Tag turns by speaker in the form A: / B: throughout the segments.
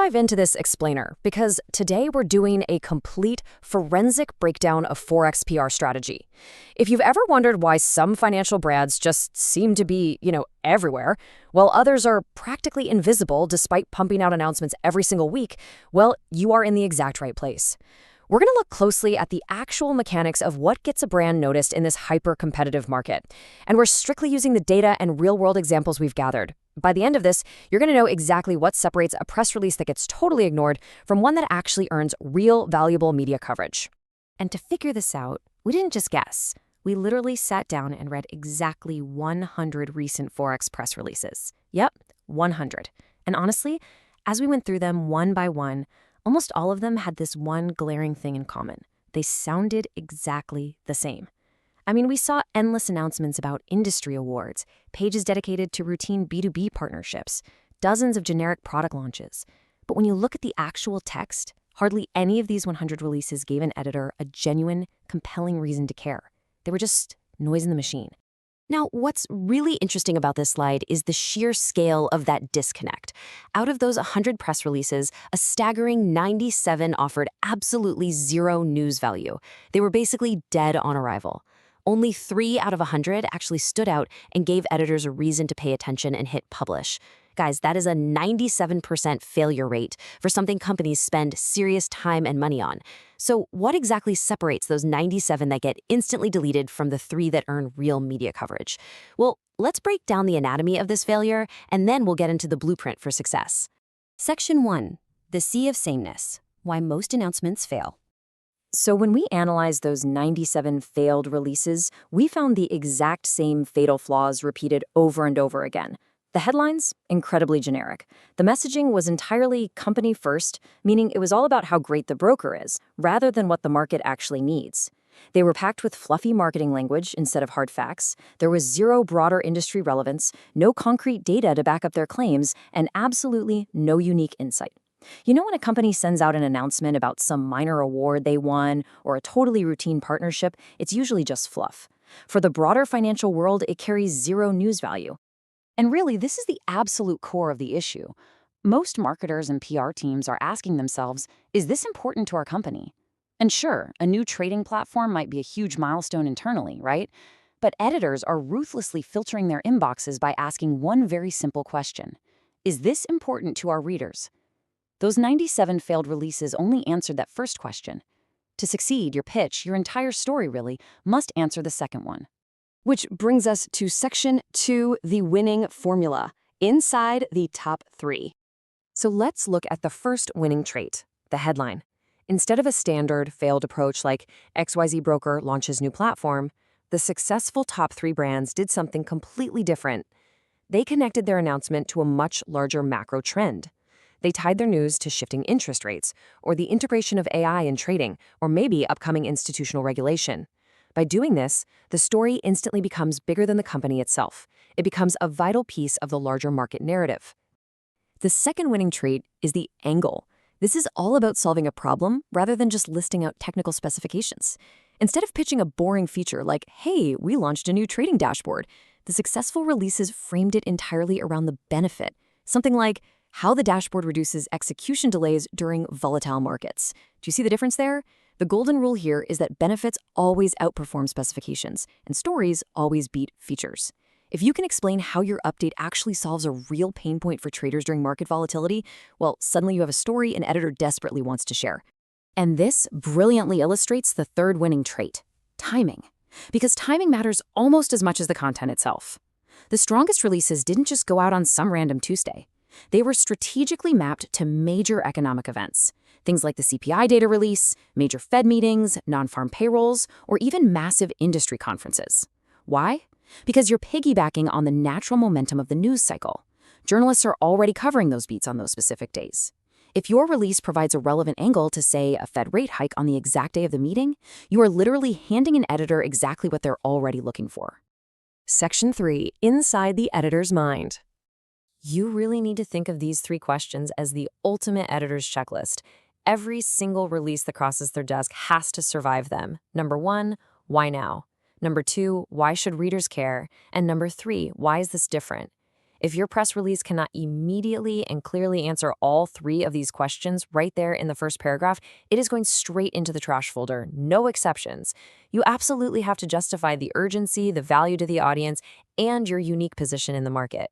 A: dive into this explainer because today we're doing a complete forensic breakdown of Forex PR strategy. If you've ever wondered why some financial brands just seem to be, everywhere, while others are practically invisible despite pumping out announcements every single week, well, you are in the exact right place. We're going to look closely at the actual mechanics of what gets a brand noticed in this hyper-competitive market. And we're strictly using the data and real-world examples we've gathered. By the end of this, you're going to know exactly what separates a press release that gets totally ignored from one that actually earns real, valuable media coverage. And to figure this out, we didn't just guess. We literally sat down and read exactly 100 recent Forex press releases. Yep, 100. And honestly, as we went through them one by one, almost all of them had this one glaring thing in common. They sounded exactly the same. I mean, we saw endless announcements about industry awards, pages dedicated to routine B2B partnerships, dozens of generic product launches. But when you look at the actual text, hardly any of these 100 releases gave an editor a genuine, compelling reason to care. They were just noise in the machine. Now, what's really interesting about this slide is the sheer scale of that disconnect. Out of those 100 press releases, a staggering 97 offered absolutely zero news value. They were basically dead on arrival. Only 3 out of 100 actually stood out and gave editors a reason to pay attention and hit publish. Guys, that is a 97% failure rate for something companies spend serious time and money on. So what exactly separates those 97 that get instantly deleted from the 3 that earn real media coverage? Well, let's break down the anatomy of this failure, and then we'll get into the blueprint for success. Section 1. The Sea of Sameness. Why most announcements fail. So when we analyzed those 97 failed releases, we found the exact same fatal flaws repeated over and over again. The headlines, incredibly generic. The messaging was entirely company first, meaning it was all about how great the broker is, rather than what the market actually needs. They were packed with fluffy marketing language instead of hard facts. There was zero broader industry relevance, no concrete data to back up their claims, and absolutely no unique insight. You know when a company sends out an announcement about some minor award they won or a totally routine partnership, it's usually just fluff. For the broader financial world, it carries zero news value. And really, this is the absolute core of the issue. Most marketers and PR teams are asking themselves, is this important to our company? And sure, a new trading platform might be a huge milestone internally, right? But editors are ruthlessly filtering their inboxes by asking one very simple question. Is this important to our readers? Those 97 failed releases only answered that first question. To succeed, your pitch, your entire story really, must answer the second one. Which brings us to Section 2, the winning formula, inside the top 3. So let's look at the first winning trait, the headline. Instead of a standard failed approach like XYZ broker launches new platform, the successful top 3 brands did something completely different. They connected their announcement to a much larger macro trend. They tied their news to shifting interest rates, or the integration of AI in trading, or maybe upcoming institutional regulation. By doing this, the story instantly becomes bigger than the company itself. It becomes a vital piece of the larger market narrative. The second winning trait is the angle. This is all about solving a problem rather than just listing out technical specifications. Instead of pitching a boring feature like, hey, we launched a new trading dashboard, the successful releases framed it entirely around the benefit. Something like how the dashboard reduces execution delays during volatile markets. Do you see the difference there? The golden rule here is that benefits always outperform specifications, and stories always beat features. If you can explain how your update actually solves a real pain point for traders during market volatility, well, suddenly you have a story an editor desperately wants to share. And this brilliantly illustrates the third winning trait, timing. Because timing matters almost as much as the content itself. The strongest releases didn't just go out on some random Tuesday. They were strategically mapped to major economic events. Things like the CPI data release, major Fed meetings, non-farm payrolls, or even massive industry conferences. Why? Because you're piggybacking on the natural momentum of the news cycle. Journalists are already covering those beats on those specific days. If your release provides a relevant angle to, say, a Fed rate hike on the exact day of the meeting, you are literally handing an editor exactly what they're already looking for. Section 3. Inside the editor's mind. You really need to think of these 3 questions as the ultimate editor's checklist. Every single release that crosses their desk has to survive them. Number 1, why now? Number 2, why should readers care? And number 3, why is this different? If your press release cannot immediately and clearly answer all three of these questions right there in the first paragraph, it is going straight into the trash folder, no exceptions. You absolutely have to justify the urgency, the value to the audience, and your unique position in the market.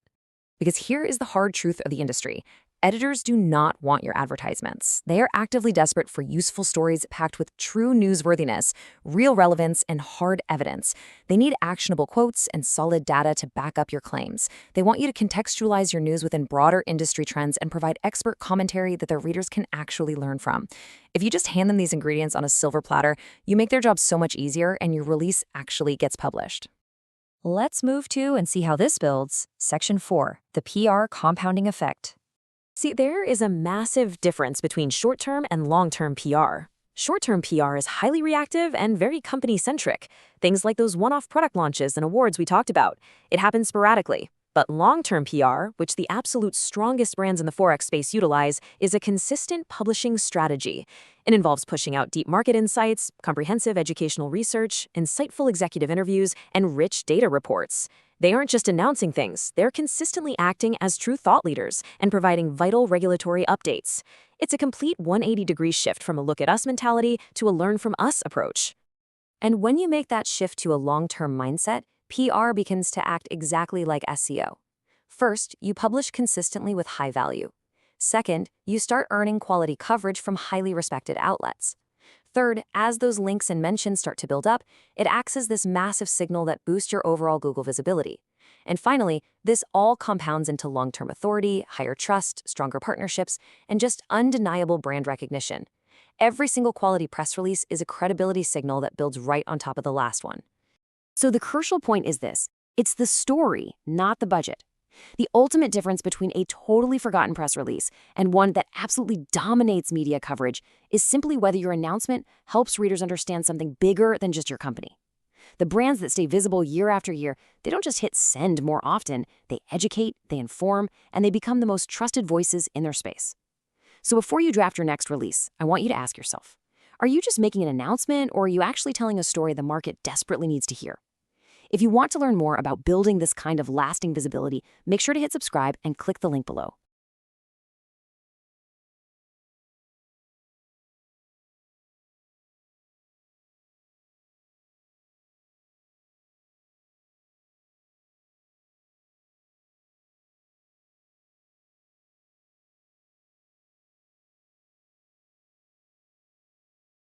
A: Because here is the hard truth of the industry. Editors do not want your advertisements. They are actively desperate for useful stories packed with true newsworthiness, real relevance, and hard evidence. They need actionable quotes and solid data to back up your claims. They want you to contextualize your news within broader industry trends and provide expert commentary that their readers can actually learn from. If you just hand them these ingredients on a silver platter, you make their job so much easier and your release actually gets published. Let's move to and see how this builds. Section 4, the PR compounding effect. See, there is a massive difference between short-term and long-term PR. Short-term PR is highly reactive and very company-centric. Things like those one-off product launches and awards we talked about. It happens sporadically. But long-term PR, which the absolute strongest brands in the Forex space utilize, is a consistent publishing strategy. It involves pushing out deep market insights, comprehensive educational research, insightful executive interviews, and rich data reports. They aren't just announcing things, they're consistently acting as true thought leaders and providing vital regulatory updates. It's a complete 180-degree shift from a look-at-us mentality to a learn-from-us approach. And when you make that shift to a long-term mindset, PR begins to act exactly like SEO. First, you publish consistently with high value. Second, you start earning quality coverage from highly respected outlets. Third, as those links and mentions start to build up, it acts as this massive signal that boosts your overall Google visibility. And finally, this all compounds into long-term authority, higher trust, stronger partnerships, and just undeniable brand recognition. Every single quality press release is a credibility signal that builds right on top of the last one. So the crucial point is this: it's the story, not the budget. The ultimate difference between a totally forgotten press release and one that absolutely dominates media coverage is simply whether your announcement helps readers understand something bigger than just your company. The brands that stay visible year after year, they don't just hit send more often, they educate, they inform, and they become the most trusted voices in their space. So before you draft your next release, I want you to ask yourself, are you just making an announcement, or are you actually telling a story the market desperately needs to hear? If you want to learn more about building this kind of lasting visibility, make sure to hit subscribe and click the link below.